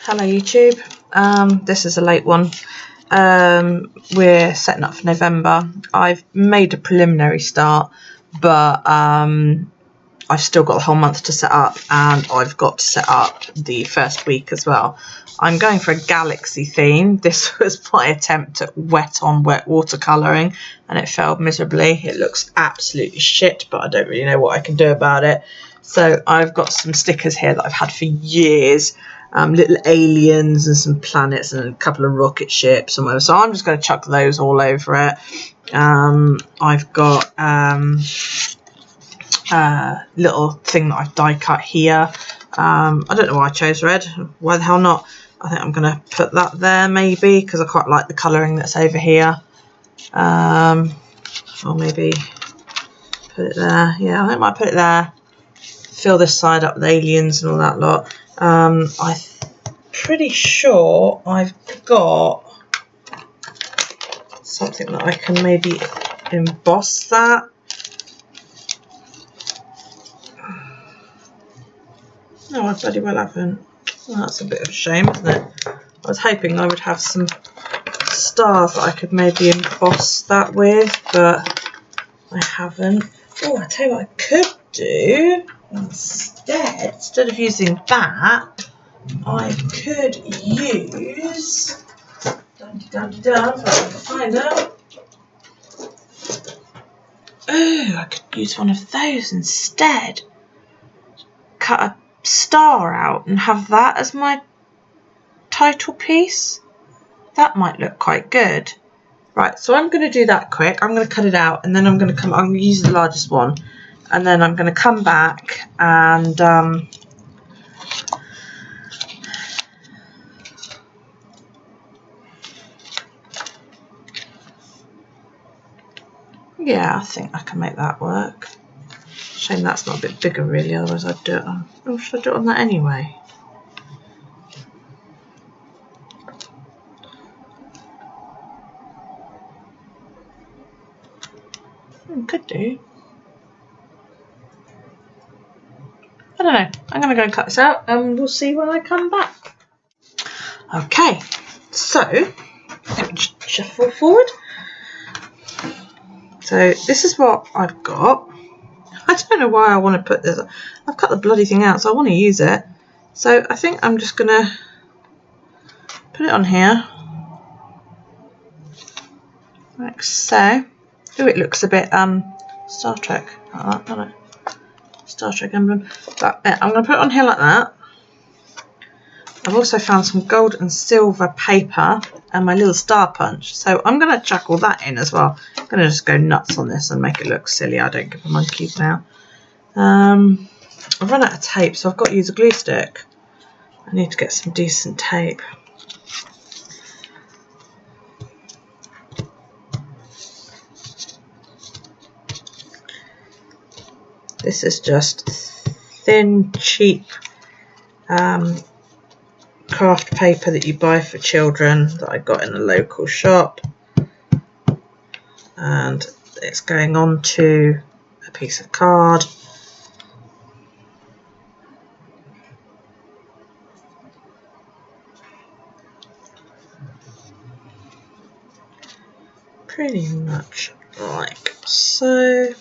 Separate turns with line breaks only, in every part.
Hello YouTube, this is a late one. We're setting up for November. I've made a preliminary start, but I've still got the whole month to set up, and I've got to set up the first week as well. I'm going for a galaxy theme. This was my attempt at wet watercolouring, and it failed miserably. It looks absolutely shit, but I don't really know what I can do about it. So I've got some stickers here that I've had for years. Little aliens and some planets and a couple of rocket ships and whatever. So I'm just going to chuck those all over it. I've got a little thing that I've die cut here. I don't know why I chose red. Why the hell not? I think I'm going to put that there maybe because I quite like the colouring that's over here. Or maybe put it there. Yeah, I think I might put it there. Fill this side up with aliens and all that lot. I'm pretty sure I've got something that I can maybe emboss that. No, I bloody well haven't. Well, that's a bit of a shame, isn't it? I was hoping I would have some stars that I could maybe emboss that with, but I haven't. Oh, I tell you what I could do instead of using that, I could use, if I can find them. Oh, I could use one of those instead. Cut a star out and have that as my title piece. That might look quite good. Right, so I'm going to do that quick. I'm going to cut it out, and then I'm going to use the largest one, and then I'm going to come back and yeah, I think I can make that work. Shame that's not a bit bigger really, otherwise I'd do it on... Oh, should I do it on that anyway? Could do. I don't know. I'm going to go and cut this out and we'll see when I come back. Okay, so let me just shuffle forward. So this is what I've got. I don't know why I want to put this. I've cut the bloody thing out, so I want to use it. So I think I'm just going to put it on here. Like so. Oh, it looks a bit Star Trek like that, doesn't it? Star Trek emblem. But yeah, I'm going to put it on here like that. I've also found some gold and silver paper and my little star punch. So I'm going to chuck all that in as well. I'm going to just go nuts on this and make it look silly. I don't give a monkey's now. I've run out of tape, so I've got to use a glue stick. I need to get some decent tape. This is just thin, cheap craft paper that you buy for children that I got in a local shop, and it's going on to a piece of card. Pretty much like so.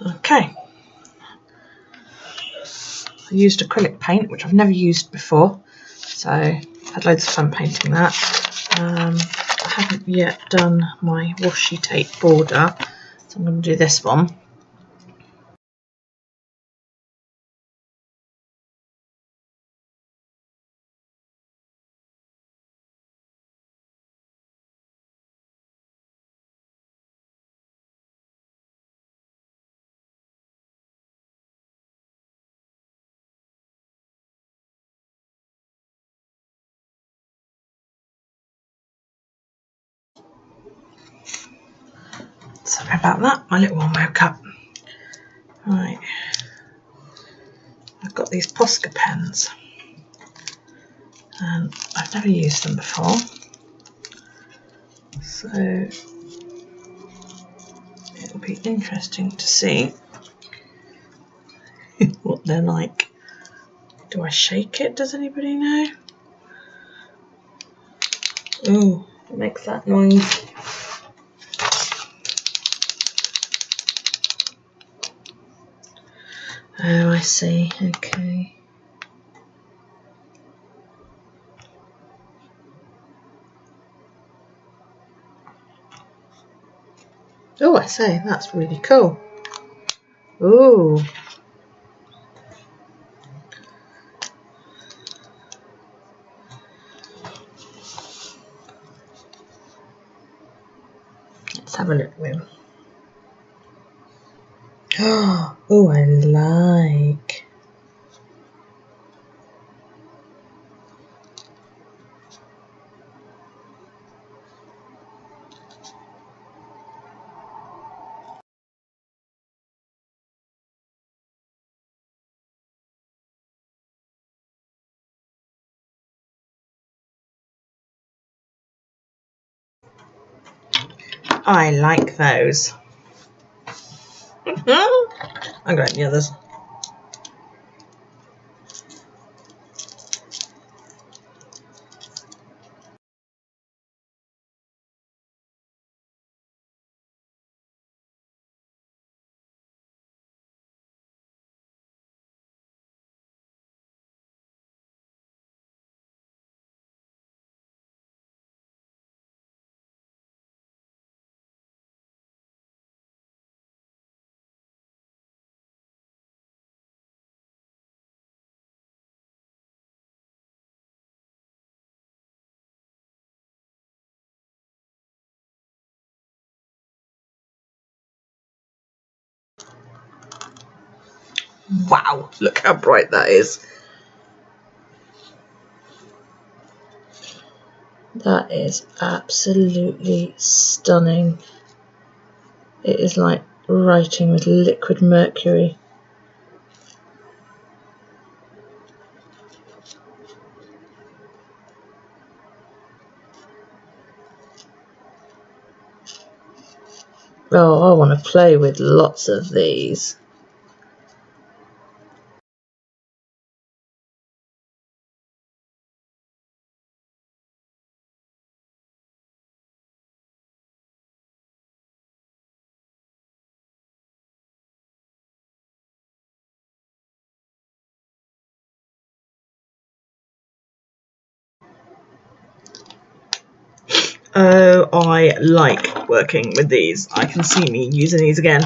Okay. I used acrylic paint, which I've never used before, so I had loads of fun painting that. I haven't yet done my washi tape border, so I'm going to do this one. Sorry about that, my little one woke up. Right, I've got these Posca pens, and I've never used them before, so it'll be interesting to see what they're like. Do I shake it? Does anybody know? Ooh, it makes that noise. Oh, I see. Okay. Oh, I say, that's really cool. Ooh. Let's have a look then. Oh, I like. I like those. I'm grabbing the others. Wow, look how bright that is. That is absolutely stunning. It is like writing with liquid mercury. Oh, I want to play with lots of these. Oh, I like working with these. I can see me using these again.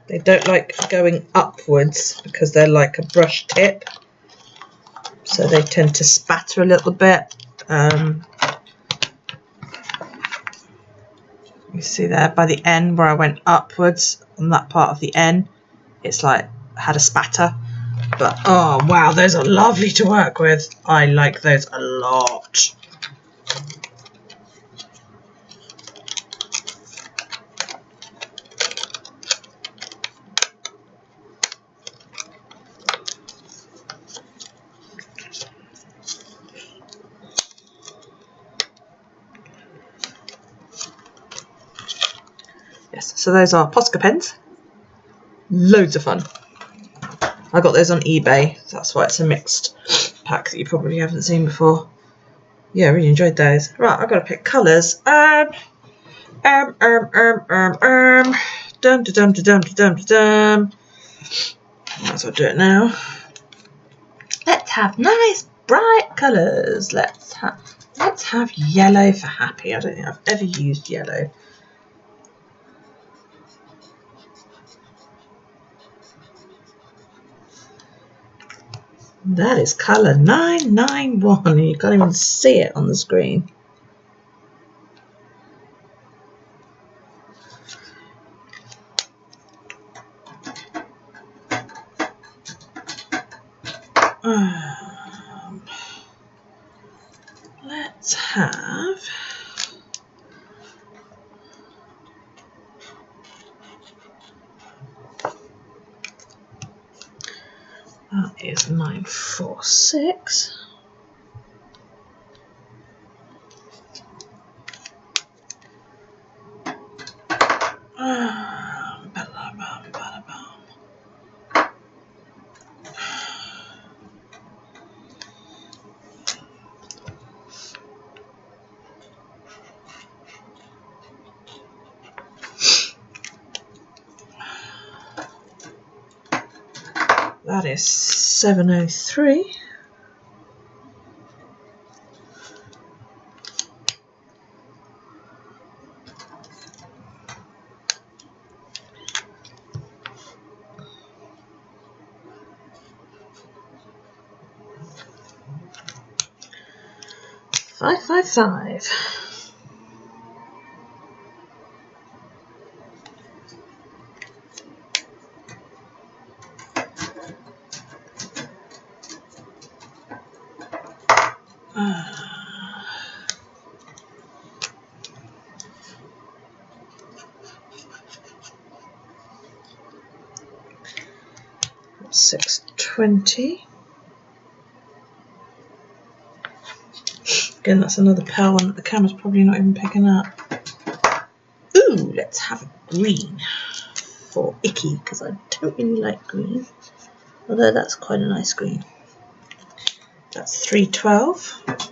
They don't like going upwards because they're like a brush tip, so they tend to spatter a little bit. You see there by the end where I went upwards on that part of the end, it's like had a spatter. But oh wow, those are lovely to work with. I like those a lot. Yes, so those are Posca pens. Loads of fun. I got those on eBay, so that's why it's a mixed pack that you probably haven't seen before. Yeah, I really enjoyed those. Right, I've got to pick colours. Dum dum dum dum dum dum. Might as well do it now. Let's have nice bright colours. Let's have yellow for happy. I don't think I've ever used yellow. That is colour 991. You can't even see it on the screen. Let's have that is 946. That is 703. Five, 555. $6.20. Again, that's another pale one that the camera's probably not even picking up. Ooh, let's have a green for Icky, because I don't really like green. Although that's quite a nice green. That's $3.12.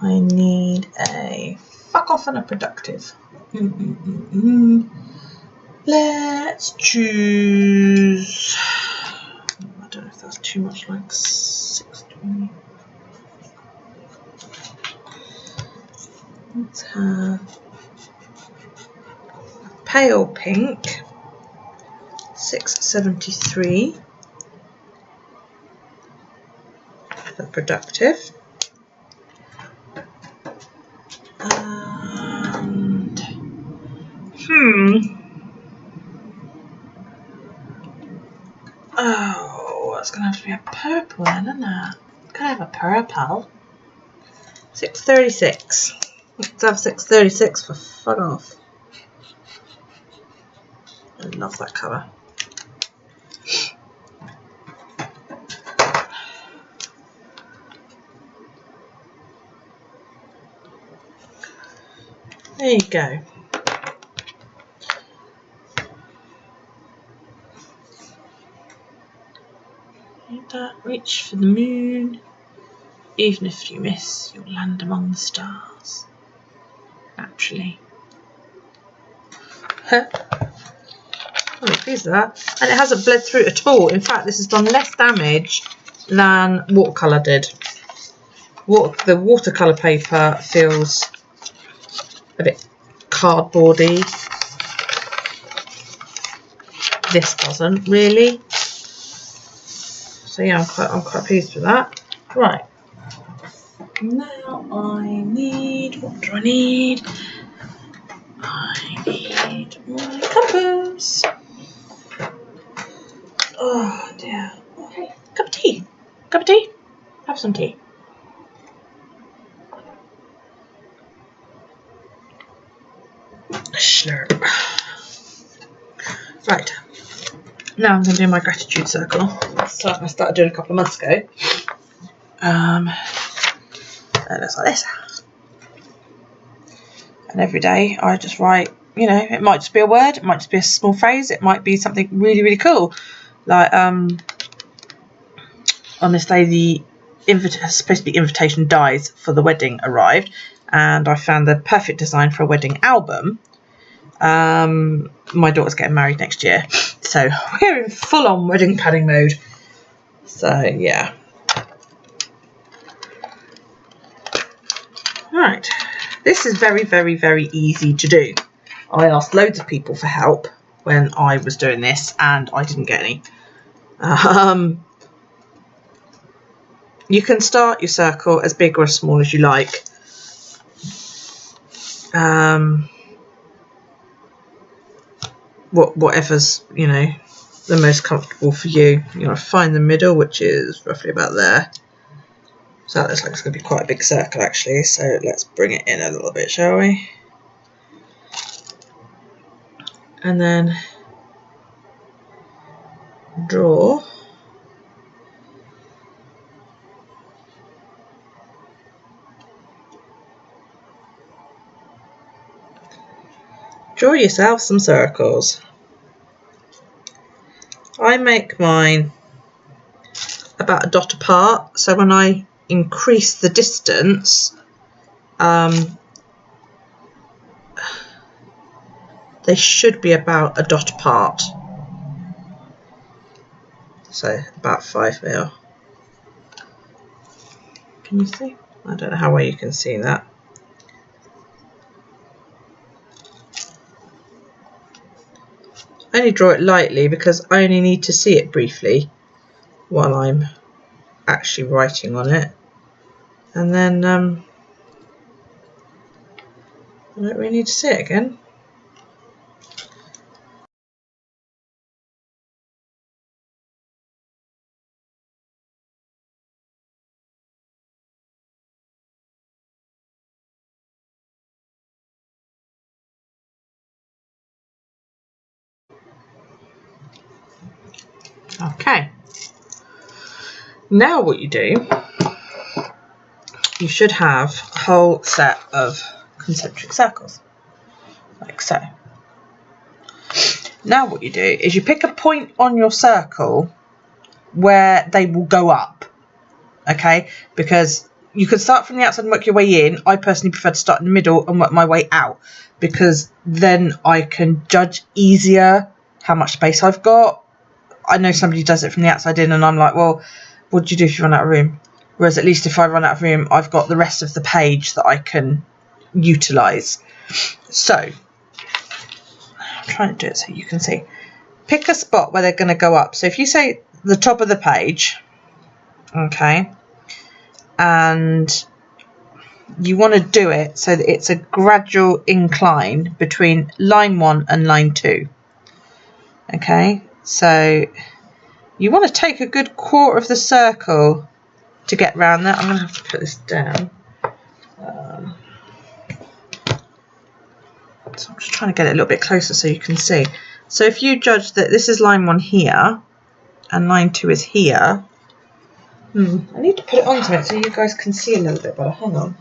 I need a fuck off and a productive. Let's choose. I don't know if that's too much, like 620. Let's have pale pink, 673 for productive. And oh, it's gonna have to be a purple then, isn't it? Can I have a purple? 636. Let's have 636 for fuck off. I love that colour. There you go. Need that. Reach for the moon. Even if you miss, you'll land among the stars. Naturally. I'm really pleased with that. And it hasn't bled through at all. In fact, this has done less damage than watercolour did. The watercolour paper feels a bit cardboardy. This doesn't really. So yeah, I'm quite pleased with that. Right. Now I need, what do I need? I need my compass. Oh dear. Okay. Cup of tea. Cup of tea. Have some tea. Slurp. Right. Now I'm going to do my gratitude circle. So I started doing a couple of months ago. It looks like this. And every day I just write, you know, it might just be a word, it might just be a small phrase, it might be something really, really cool. Like, on this day the supposed to be invitation dies for the wedding arrived, and I found the perfect design for a wedding album. My daughter's getting married next year, so we're in full-on wedding planning mode. So yeah. Right, this is very, very, very easy to do. I asked loads of people for help when I was doing this, and I didn't get any. You can start your circle as big or as small as you like. Whatever's, you know, the most comfortable for you. You want to find the middle, which is roughly about there. So that looks like it's going to be quite a big circle actually, so let's bring it in a little bit, shall we? And then draw. Draw yourself some circles. I make mine about a dot apart, so when I increase the distance, they should be about a dot apart. So about 5 mil. Can you see? I don't know how well you can see that. I only draw it lightly because I only need to see it briefly while I'm actually writing on it, and then I don't really need to see it again. Okay, now what you do, you should have a whole set of concentric circles, like so. Now what you do is you pick a point on your circle where they will go up, okay? Because you could start from the outside and work your way in. I personally prefer to start in the middle and work my way out, because then I can judge easier how much space I've got. I know somebody does it from the outside in, and I'm like, well, what do you do if you run out of room? Whereas at least if I run out of room, I've got the rest of the page that I can utilise. So I'm trying to do it so you can see. Pick a spot where they're going to go up. So if you say the top of the page, okay, and you want to do it so that it's a gradual incline between line 1 and line 2. Okay, so you want to take a good quarter of the circle to get round that. I'm going to have to put this down. So I'm just trying to get it a little bit closer so you can see. So if you judge that this is line 1 here and line 2 is here, I need to put it on something so you guys can see a little bit better. Hang on.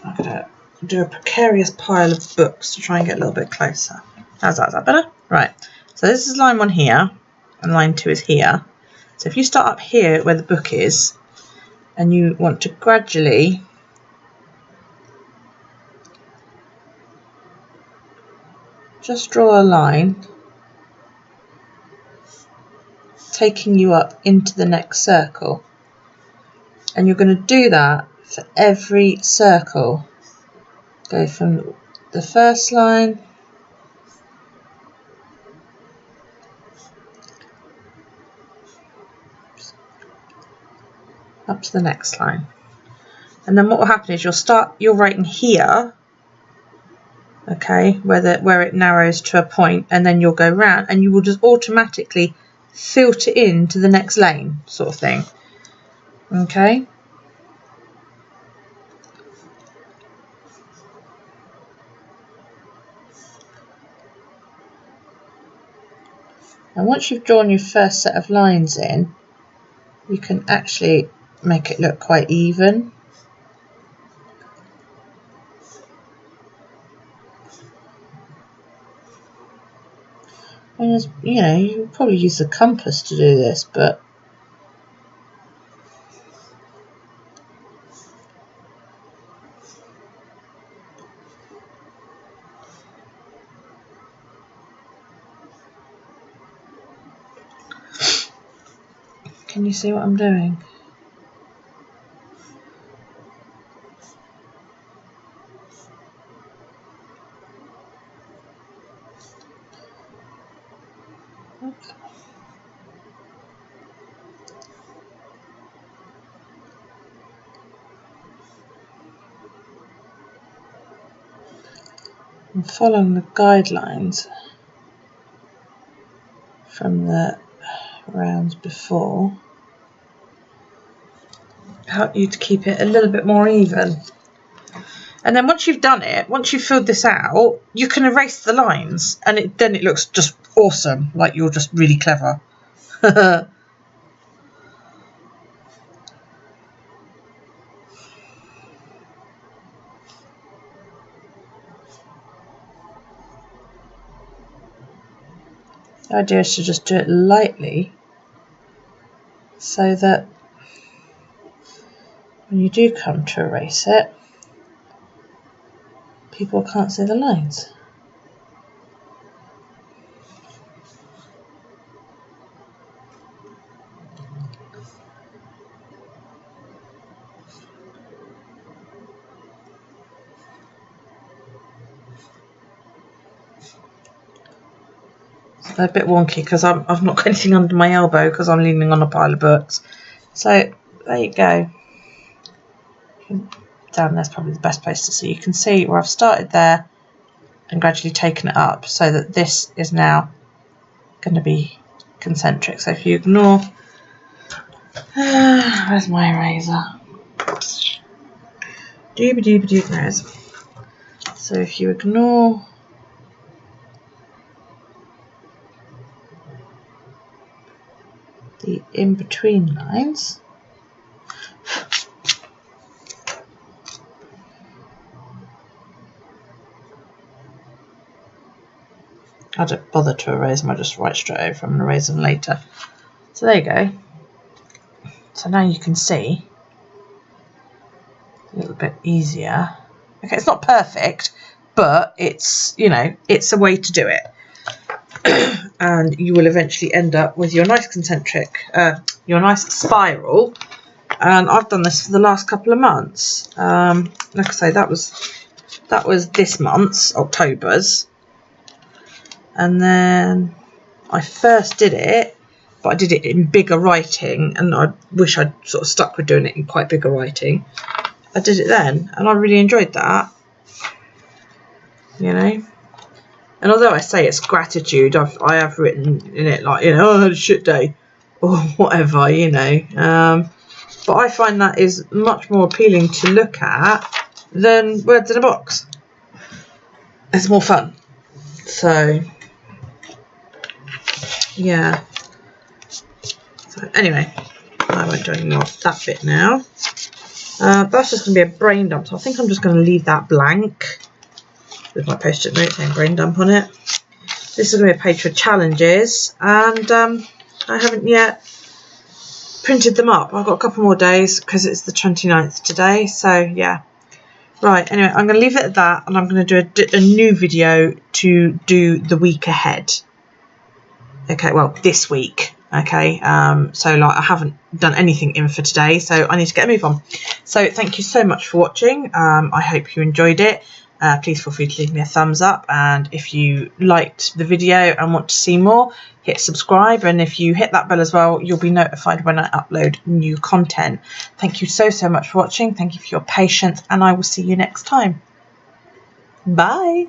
I'm going to do a precarious pile of books to try and get a little bit closer. How's that? Is that better? Right. So this is line 1 here and line 2 is here. So if you start up here where the book is and you want to gradually just draw a line taking you up into the next circle, and you're going to do that for every circle. Go from the first line up to the next line, and then what will happen is you're writing here, okay, where it narrows to a point, and then you'll go round and you will just automatically filter into the next lane, sort of thing. Okay, and once you've drawn your first set of lines in, you can actually make it look quite even. And you know, you probably use the compass to do this, but Can you see what I'm doing? Okay. I'm following the guidelines from the rounds before. Help you to keep it a little bit more even. And then once you've done it, once you've filled this out, you can erase the lines, and then it looks just awesome, like you're just really clever. The idea is to just do it lightly so that when you do come to erase it, people can't see the lines. It's a bit wonky because I've not got anything under my elbow because I'm leaning on a pile of books. So there you go. Down there's probably the best place to see. You can see where I've started there and gradually taken it up so that this is now going to be concentric. So if you ignore, where's my eraser? Doobie there is. So if you ignore the in-between lines, I don't bother to erase them, I just write straight over them and erase them later. So there you go. So now you can see a little bit easier. Okay, it's not perfect, but it's, you know, it's a way to do it. And you will eventually end up with your nice concentric, your nice spiral. And I've done this for the last couple of months. Like I say, that was this month's, October's. And then I first did it, but I did it in bigger writing, and I wish I'd sort of stuck with doing it in quite bigger writing. I did it then, and I really enjoyed that, you know. And although I say it's gratitude, I have written in it like, you know, oh, I had a shit day, or whatever, you know. But I find that is much more appealing to look at than words in a box. It's more fun. So yeah. So anyway, I won't do any more of that bit now. That's just going to be a brain dump, so I think I'm just going to leave that blank with my post-it note saying brain dump on it. This is going to be a page for challenges, and I haven't yet printed them up. I've got a couple more days because it's the 29th today, so yeah. Right, anyway, I'm going to leave it at that, and I'm going to do a new video to do the week ahead. Okay, well, this week. Okay, so like I haven't done anything in for today, so I need to get a move on. So thank you so much for watching. I hope you enjoyed it. Please feel free to leave me a thumbs up, and if you liked the video and want to see more, hit subscribe, and if you hit that bell as well, you'll be notified when I upload new content. Thank you so much for watching. Thank you for your patience, and I will see you next time. Bye.